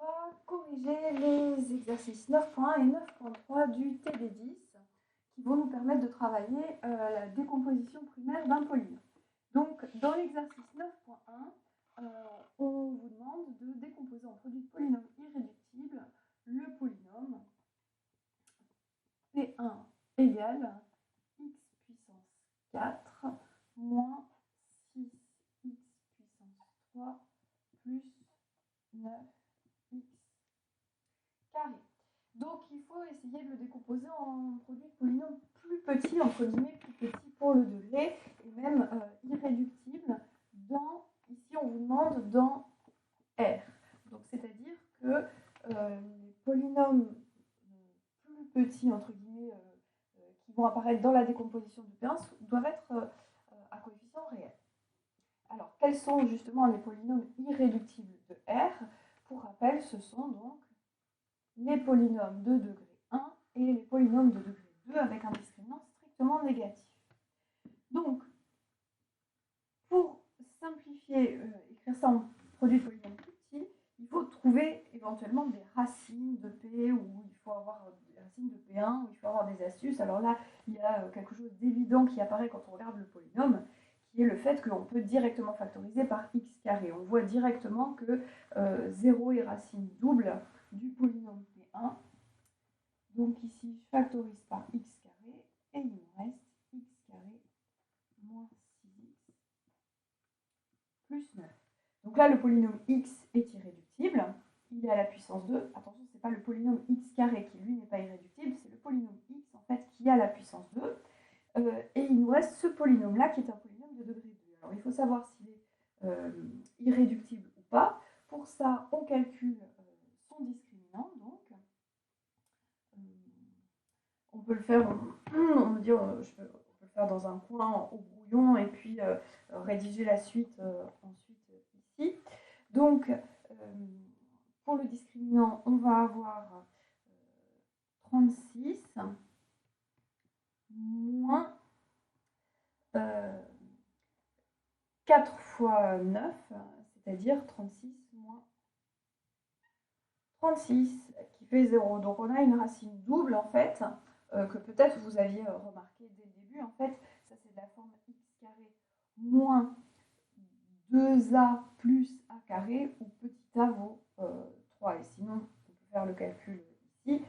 va corriger les exercices 9.1 et 9.3 du TD10 qui vont nous permettre de travailler la décomposition primaire d'un polynôme. Donc, dans l'exercice 9.1, on vous demande de décomposer en produit de polynôme irréductible le polynôme P1 égale x puissance 4 moins 6x puissance 3 plus 9x carré. Donc il faut essayer de le décomposer en produit de polynôme plus petit, entre guillemets plus petit pour le degré, et même irréductible dans, ici on vous demande dans R. Donc c'est-à-dire que les polynômes plus petits, entre guillemets, qui vont apparaître dans la décomposition de P1 doivent être à coefficient réel. Alors, quels sont justement les polynômes irréductibles de R? Pour rappel, ce sont donc les polynômes de degré 1 et les polynômes de degré 2 avec un discriminant strictement négatif. Donc, pour simplifier, écrire ça en produit de polynômes plus petit, il faut trouver éventuellement des racines de P, où il faut avoir des racines de P1, où il faut avoir des astuces. Alors là, il y a quelque chose d'évident qui apparaît quand on regarde le polynôme, qui est le fait qu'on peut directement factoriser par x carré. On voit directement que 0 est racine double du polynôme P1. Donc ici, je factorise par x carré, et il me reste x carré moins 6x plus 9. Donc là, le polynôme x est irréductible. Il est à la puissance 2. Attention, ce n'est pas le polynôme x carré qui, lui, n'est pas irréductible. C'est le polynôme x, en fait, qui a la puissance 2. Et il nous reste ce polynôme-là, qui est un polynôme de degré 2. Alors, il faut savoir s'il est irréductible ou pas. Pour ça, on calcule son discriminant. Donc, on peut le faire, on peut le faire dans un coin au brouillon et puis rédiger la suite ensuite ici. Donc, pour le discriminant, on va avoir 36 moins 4 fois 9, c'est-à-dire 36 moins 36, qui fait 0. Donc on a une racine double, en fait, que peut-être vous aviez remarqué dès le début. En fait, ça c'est de la forme x carré moins 2a plus a carré, où petit a vaut 3. Et sinon, on peut faire le calcul ici.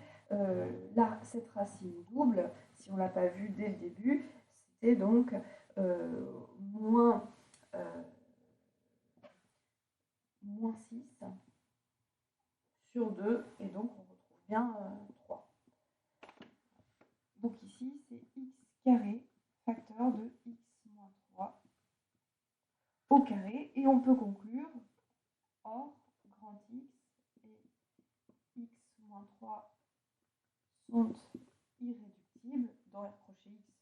Là, cette racine double, si on ne l'a pas vue dès le début, c'était donc moins 6 sur 2, et donc on retrouve bien 3. Donc ici, c'est x carré facteur de x moins 3 au carré, et on peut conclure, or, grand X et x moins 3 sont irréductibles dans R crochet X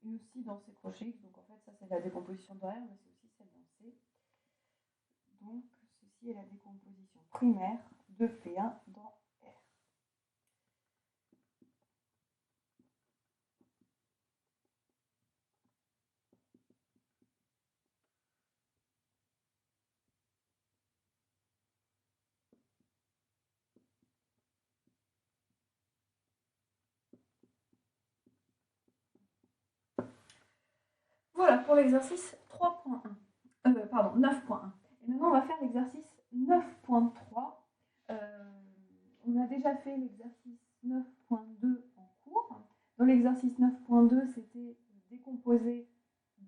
et aussi dans C crochet X. Donc en fait, ça c'est la décomposition de R, mais c'est aussi celle dans C. Donc ceci est la décomposition primaire de P1 dans R. Voilà pour l'exercice 9.1. Et maintenant, on va faire l'exercice 9.3. On a déjà fait l'exercice 9.2 en cours. Dans l'exercice 9.2, c'était décomposer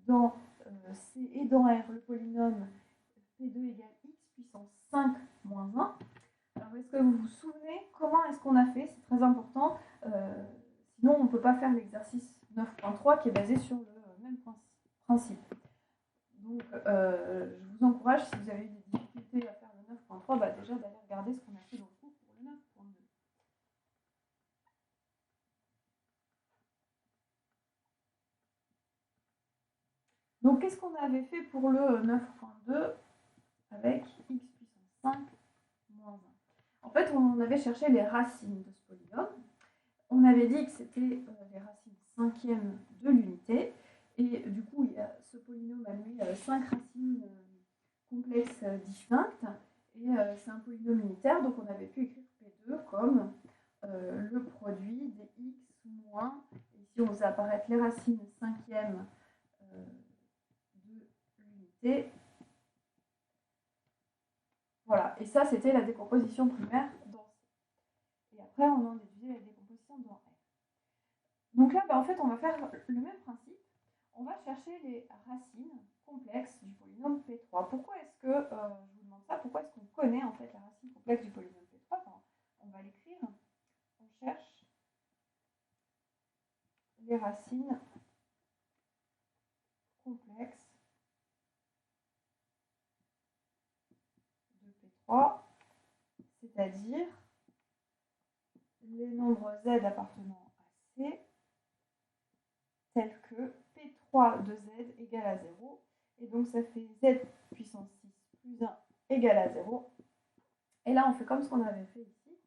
dans C et dans R le polynôme P2 égale x puissance 5 moins 1. Alors, est-ce que vous vous souvenez comment est-ce qu'on a fait? C'est très important. Sinon, on ne peut pas faire l'exercice 9.3 qui est basé sur le même principe. Donc, je vous encourage, si vous avez eu des difficultés à faire le 9.3, déjà d'aller regarder ce qu'on a fait dans le cours pour le 9.2. Donc, qu'est-ce qu'on avait fait pour le 9.2 avec x puissance 5 moins 1? En fait, on avait cherché les racines de ce polynôme. On avait dit que c'était les racines cinquièmes de l'unité. Et du coup, ce polynôme admet 5 racines complexes distinctes. Et c'est un polynôme unitaire, donc on avait pu écrire P2 comme le produit des x moins, ici on faisait apparaître les racines cinquièmes de l'unité. Voilà, et ça c'était la décomposition primaire dans C. Et après on en déduisait la décomposition dans R. Donc là, en fait, on va faire le même principe. On va chercher les racines complexes du polynôme P3. Pourquoi est-ce que, je vous demande ça, pourquoi est-ce qu'on connaît en fait la racine complexe du polynôme P3? On va l'écrire. On cherche les racines complexes de P3, c'est-à-dire les nombres z appartenant à C, tels que P3 de z égale à 0. Et donc ça fait z puissance 6 plus 1 égale à 0. Et là, on fait comme ce qu'on avait fait ici.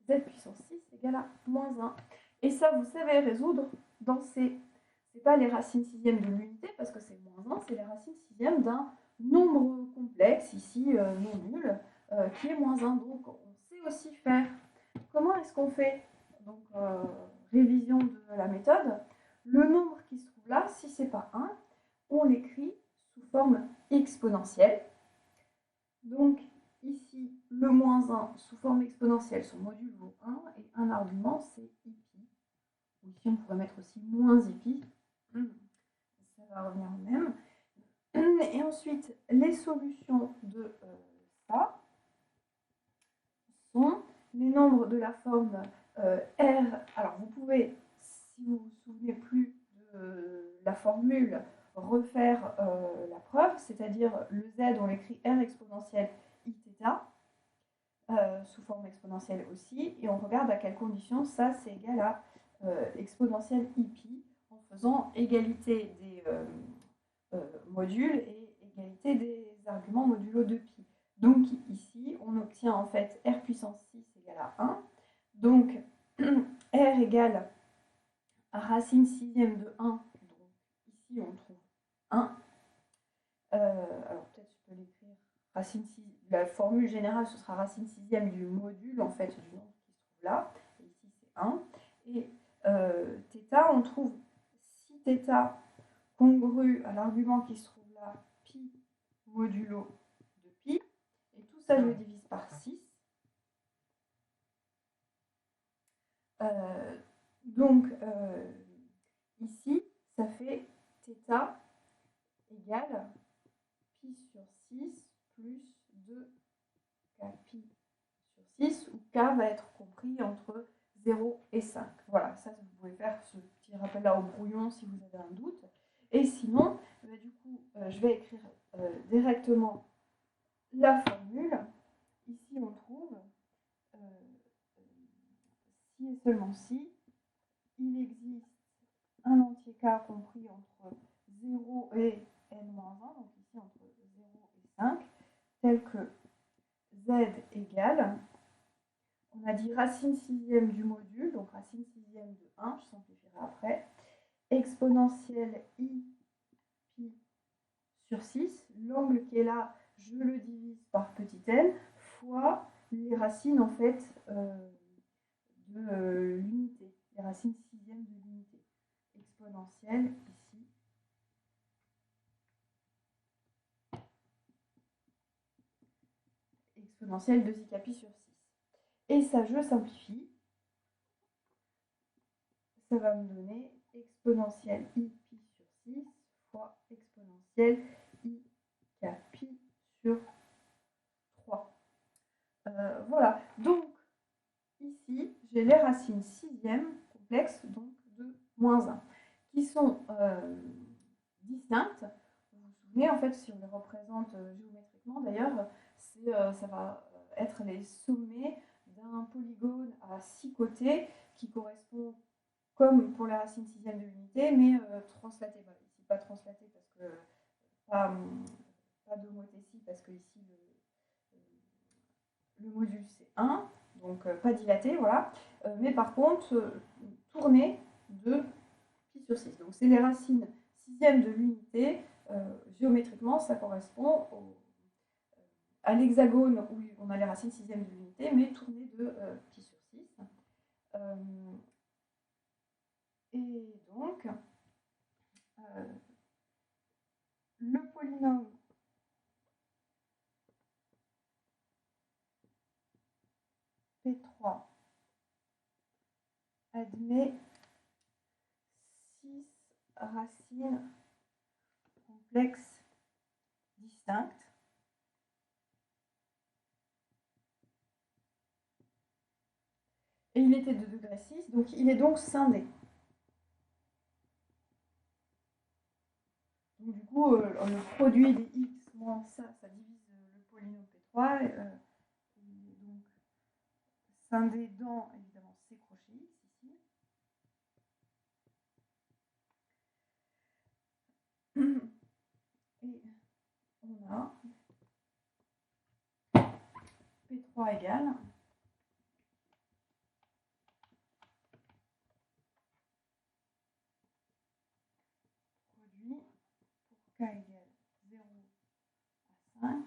Z puissance 6 égale à moins 1. Et ça, vous savez résoudre dans C. Ce n'est pas les racines sixièmes de l'unité, parce que c'est moins 1, c'est les racines sixièmes d'un nombre complexe, ici non nul, qui est moins 1. Donc, on sait aussi faire. Comment est-ce qu'on fait? Donc, révision de la méthode. Le nombre qui se trouve là, si ce n'est pas 1, on l'écrit sous forme exponentielle. Donc, ici, le moins 1 sous forme exponentielle, son module vaut 1, et un argument, c'est i pi. Ici, on pourrait mettre aussi moins i pi. Ça va revenir au même. Et ensuite, les solutions de ça sont les nombres de la forme R. Alors, vous pouvez, si vous ne vous souvenez plus de la formule, refaire la preuve, c'est-à-dire le z, on l'écrit R exponentielle iθ, sous forme exponentielle aussi, et on regarde à quelles conditions ça c'est égal à exponentielle i pi, en faisant égalité des modules et égalité des arguments modulo de pi. Donc ici, on obtient en fait R puissance 6 égale à 1. Donc R égale à racine sixième de 1. Donc ici, on trouve 1. Alors peut-être je peux l'écrire. La formule générale, ce sera racine sixième du module, en fait, du nombre qui se trouve là. Et ici, c'est 1. Et θ, on trouve si θ congru à l'argument qui se trouve là, pi modulo de pi. Et tout ça, je le divise par 6. Donc, ici, ça fait θ égale pi sur 6 plus 2 k pi sur 6, où k va être compris entre 0 et 5. Voilà, ça vous pouvez faire ce petit rappel là au brouillon si vous avez un doute. Et sinon, du coup, je vais écrire directement la formule. Ici, on trouve si et seulement si il existe un entier k compris entre 0 et n-1, donc ici entre 0 et 5, tel que z égale, on a dit racine sixième du module, donc racine sixième de 1, je simplifierai après, exponentielle i pi sur 6, l'angle qui est là, je le divise par petit n, fois les racines en fait de l'unité, les racines sixièmes de l'unité, exponentielle ici, exponentielle de i k pi sur 6. Et ça, je simplifie. Ça va me donner exponentielle i pi sur 6 fois exponentielle i k pi sur 3. Voilà. Donc, ici, j'ai les racines sixièmes complexes, donc de moins 1, qui sont distinctes. Vous vous souvenez, en fait, si on les représente géométriquement, d'ailleurs, ça va être les sommets d'un polygone à 6 côtés qui correspond comme pour la racine sixième de l'unité, mais translaté. Bah, ici, pas translaté parce que pas d'homothétie, parce que ici le module c'est 1, donc pas dilaté, voilà. Mais par contre, tourné de pi sur 6. Donc c'est les racines sixièmes de l'unité. Géométriquement, ça correspond à l'hexagone où on a les racines sixièmes de l'unité, mais tournées de pi sur 6. Et donc, le polynôme P3 admet 6 racines complexes distinctes. Et il était de degré 6, donc il est donc scindé. Donc du coup, le produit des x moins ça divise le polynôme P3. Il est donc scindé dans, évidemment, C crochet x ici. Et on a P3 égale produit pour k égale 0 à 5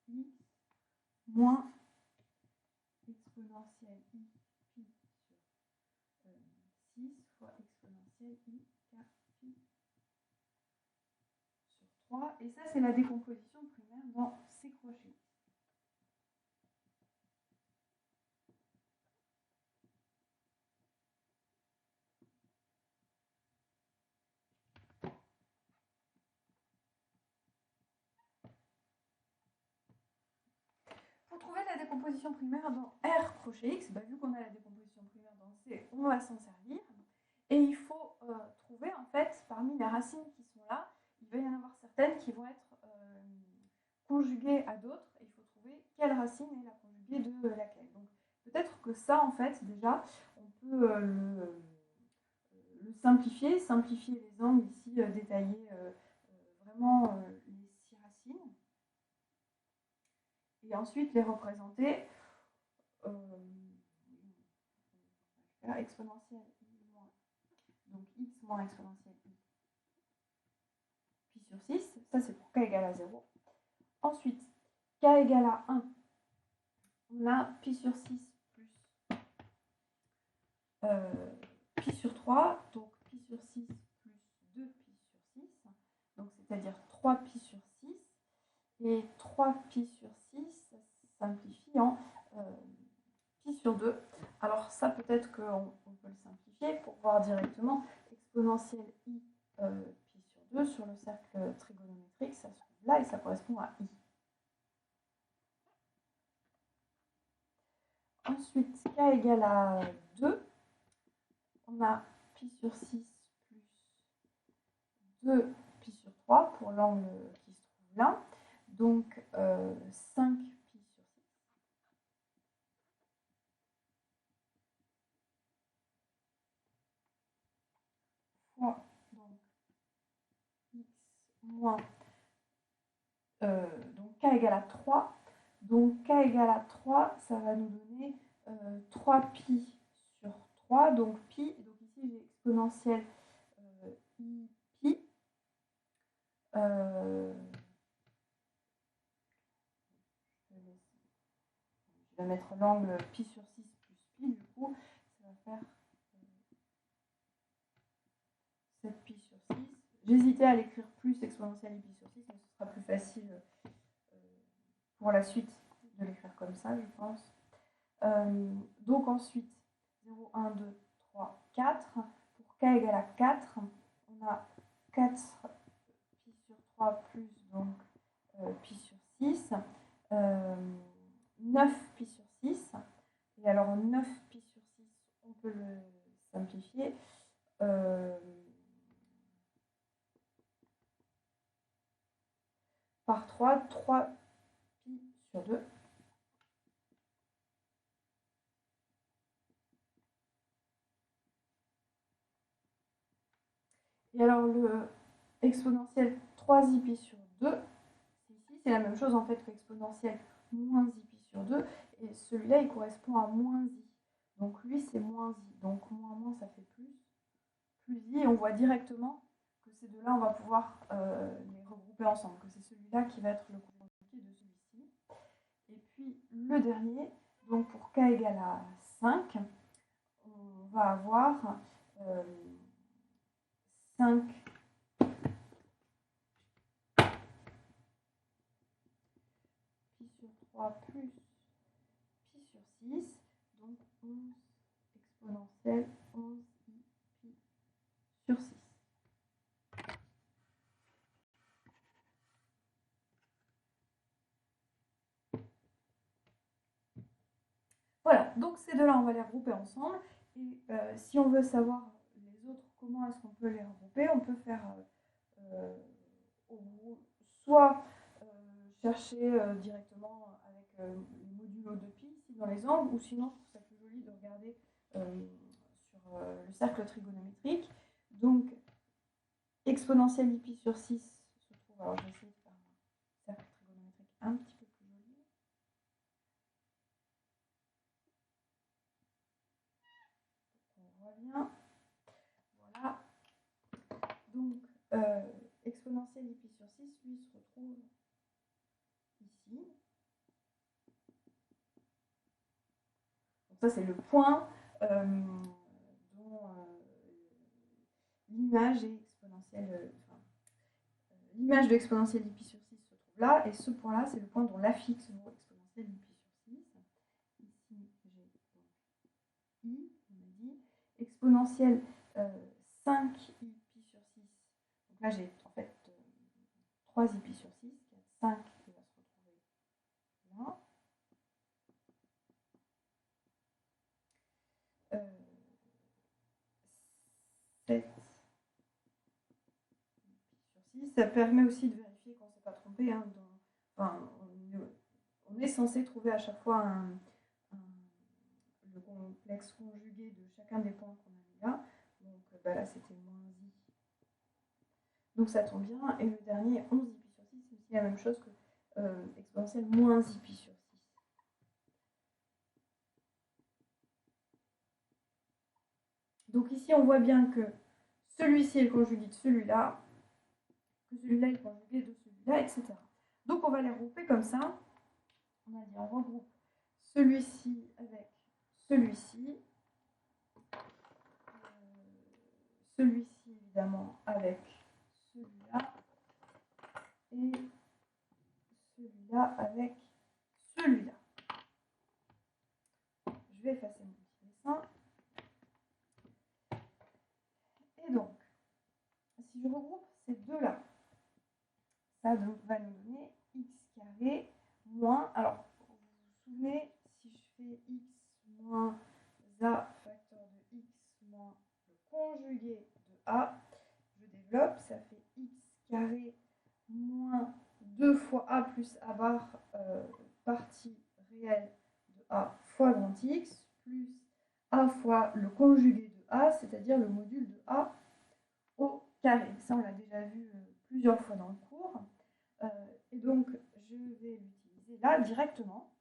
i moins exponentielle i pi sur 6 fois exponentielle i k pi sur 3. Et ça, c'est la décomposition primaire dans C crochet. Pour trouver la décomposition primaire dans R crochet X, vu qu'on a la décomposition primaire dans C, on va s'en servir. Et il faut trouver, en fait, parmi les racines qui sont là, il va y en avoir certaines qui vont être conjuguées à d'autres. Et il faut trouver quelle racine est la conjuguée de laquelle. Donc peut-être que ça, en fait, déjà, on peut le simplifier les angles ici détaillés vraiment les 6 racines. Et ensuite les représenter exponentielle i moins, donc x moins exponentielle i pi sur 6, ça c'est pour k égale à 0. Ensuite, k égale à 1, on a pi sur 6 plus pi sur 3, donc pi sur 6 plus 2 pi sur 6, donc c'est-à-dire 3 pi sur 6, et 3 pi sur 6 simplifie en pi sur 2. Alors ça, peut-être qu'on peut le simplifier pour voir directement exponentielle i pi sur 2 sur le cercle trigonométrique, ça se trouve là et ça correspond à i. Ensuite, k égale à 2, on a pi sur 6 plus 2 pi sur 3 pour l'angle qui se trouve là, donc 5 pi sur 6. Fois donc x moins, donc k égale à 3. Donc k égale à 3, ça va nous donner 3 pi sur 3, donc pi, donc ici j'ai exponentielle i pi. Je vais mettre l'angle pi sur 6 plus pi, du coup, ça va faire 7 pi sur 6. J'hésitais à l'écrire plus exponentielle i pi sur 6, mais ce sera plus facile pour la suite de l'écrire comme ça, je pense. Donc ensuite, 0, 1, 2, 3, 4. Pour k égale à 4, on a 4 pi sur 3 plus donc pi sur 6. 9 pi sur 6. Et alors 9 pi sur 6, on peut le simplifier. Par 3, 3 pi sur 2. Et alors le exponentiel 3i pi sur 2, ici c'est la même chose en fait qu'exponentiel moins i pi sur 2, et celui-là il correspond à moins i. Donc lui c'est moins i, donc moins moins ça fait plus i, et on voit directement que ces deux-là on va pouvoir les regrouper ensemble, que c'est celui-là qui va être le conjugué de celui-ci. le dernier, donc pour k égale à 5, on va avoir 5 pi sur 3 plus pi sur 6, donc 11 exponentielle 11 pi sur 6. Voilà, donc ces deux-là, on va les regrouper ensemble. Et si on veut savoir les autres, comment est-ce qu'on peut les regrouper, on peut faire soit chercher directement avec les modulos de pi ici dans les angles, ou sinon je trouve ça plus joli de regarder sur le cercle trigonométrique. Donc exponentielle pi sur 6 se trouve, alors je vais essayer de faire un cercle trigonométrique un petit peu plus joli. On voit bien. Voilà. Donc exponentielle pi sur 6, lui, se retrouve ici. Donc ça, c'est le point dont l'image est exponentielle. L'image de exponentielle pi sur 6 se trouve là, et ce point-là, c'est le point dont l'affixe vaut exponentielle pi sur 6. Ici, j'ai i, on a dit, exponentielle 5 i pi sur 6. Donc là, j'ai en fait 3 i pi sur 6, 5 qui va se retrouver là. 7 sur 6. Ça permet aussi de vérifier qu'on ne s'est pas trompé. Hein, on est censé trouver à chaque fois le complexe conjugué de chacun des points qu'on a mis là. Donc là, c'était moins i. Donc ça tombe bien. Et le dernier, 11 i pi sur 6, c'est aussi la même chose que exponentielle moins i pi sur 6. Donc ici, on voit bien que celui-ci est le conjugué de celui-là, que celui-là est le conjugué de celui-là, etc. Donc on va les regrouper comme ça. On a dit on regroupe celui-ci avec celui-ci, celui-ci évidemment avec celui-là, et celui-là avec celui-là. Je vais effacer mon petit dessin. Et donc, si je regroupe ces deux-là, ça va nous donner x carré moins, alors vous vous souvenez, si je fais x moins a facteur de x moins le conjugué de a, je développe, ça fait x carré moins 2 fois a plus a bar partie réelle de a fois grand x, plus a fois le conjugué de a, c'est-à-dire le module de a au carré. Ça, on l'a déjà vu plusieurs fois dans le cours. Et donc, je vais l'utiliser là directement.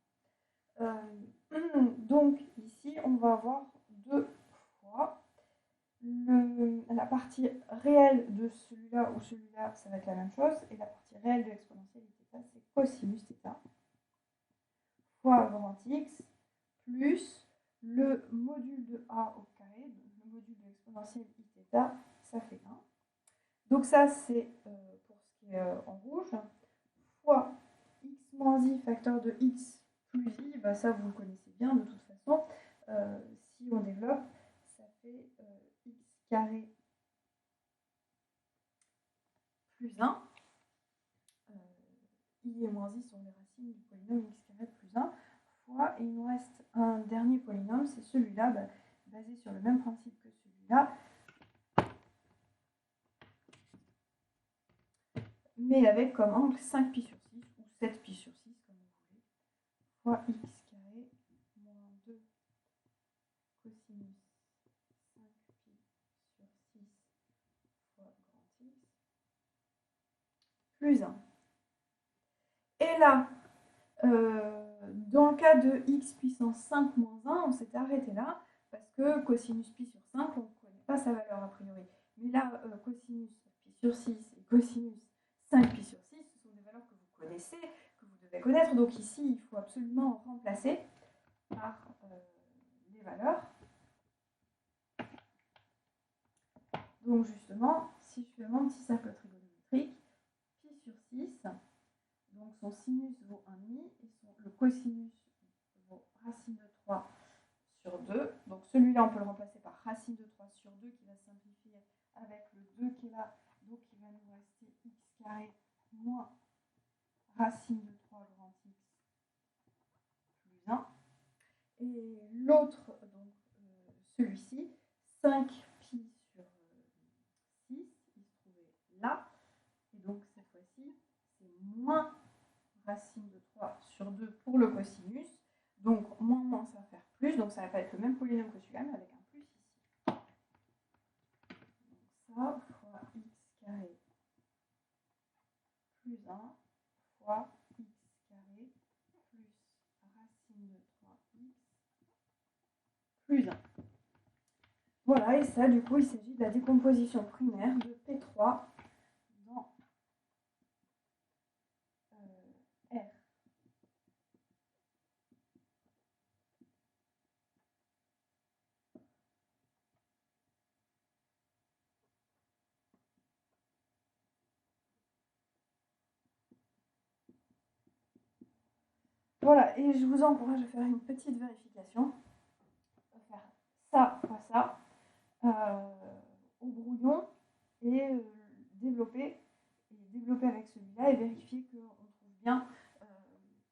Donc, ici, on va avoir 2 fois la partie réelle de celui-là ou celui-là, ça va être la même chose. Et la partie réelle de l'exponentielle θ, c'est cosinus θ fois grand x plus le module de a au carré, donc le module de l'exponentielle θ, ça fait 1. Donc ça, c'est pour ce qui est en rouge, fois x moins i facteur de x plus i, bah ça vous le connaissez bien de toute façon. Si on développe, ça fait x carré plus 1. I et moins i sont les racines du polynôme x carré plus 1, fois, et il nous reste un dernier polynôme, c'est celui-là, basé sur le même principe que celui-là, mais avec comme angle 5π sur 6, ou 7π sur 6, comme vous voulez, fois x carré moins 2 cosinus 5π sur 6 fois grand x, plus 1. Et là, dans le cas de x puissance 5 moins 1, on s'était arrêté là, parce que cosinus pi sur 5, on ne connaît pas sa valeur a priori. Mais là, cosinus pi sur 6 et cosinus 5 pi sur 6, ce sont des valeurs que vous connaissez, que vous devez connaître. Donc ici, il faut absolument remplacer par les valeurs. Donc justement, si je fais mon petit cercle trigonométrique, pi sur 6, donc son sinus vaut 1,5 et le cosinus vaut racine de 3 sur 2. Donc celui-là, on peut le remplacer par racine de 3 sur 2 qui va se simplifier avec le 2 qui est là. Donc il va nous rester x carré moins racine de 3 grand X plus 1. Et l'autre, donc celui-ci, 5 pi sur 6, il se trouvait là. Et donc cette fois-ci, c'est moins racine de 3 sur 2 pour le cosinus. Donc moins, ça va faire plus. Donc ça va pas être le même polynôme que celui-là, mais avec un plus ici. Donc ça fois x carré plus 1 fois x carré plus racine de 3x plus 1. Voilà, et ça, du coup, il s'agit de la décomposition primaire de P3 dans R. Voilà, et je vous encourage à faire une petite vérification. On va faire ça fois ça au brouillon et développer avec celui-là et vérifier qu'on trouve bien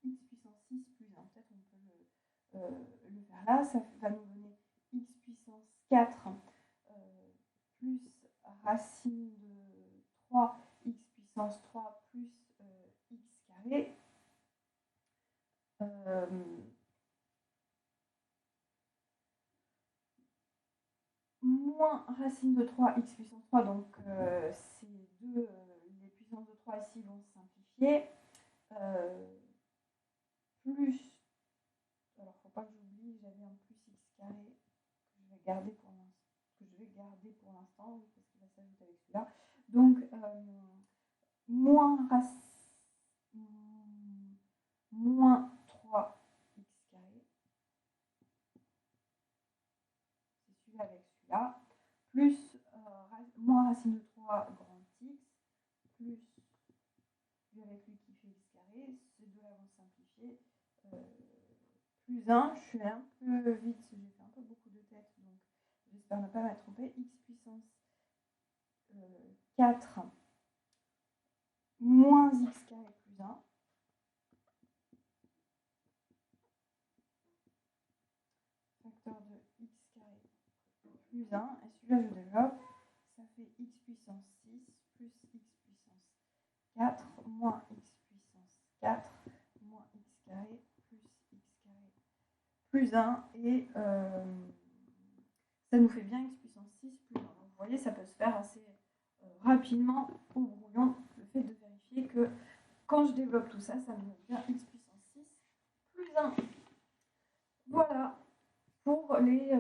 x puissance 6 plus 1. Peut-être on peut le faire là. Ça va nous donner x puissance 4 plus racine de 3 x puissance 3 plus x carré. Moins racine de 3 x puissance 3, donc ces deux, les puissances de 3 ici vont se simplifier, plus, alors faut pas que j'oublie, j'avais un plus x carré que je vais garder pour l'instant, oui, parce qu'il va s'ajouter avec celui-là, donc moins 3 x carré, c'est celui-là avec celui-là, plus moins racine de 3 grand X, plus lui avec lui qui fait x carré, ces deux-là vont simplifier, plus 1, je suis un peu vite, j'ai fait un peu beaucoup de tête, donc j'espère ne pas m'être trompée, x puissance 4 moins x carré plus 1, facteur de x carré plus 1, et celui-là je développe, ça fait x puissance 6 plus x puissance 4 moins x puissance 4 moins x carré plus x carré plus 1, et ça nous fait bien x puissance 6 plus 1. Donc, vous voyez, ça peut se faire assez rapidement au brouillon, le fait de vérifier que quand je développe tout ça, ça me donne bien x puissance 6 plus 1. Voilà pour les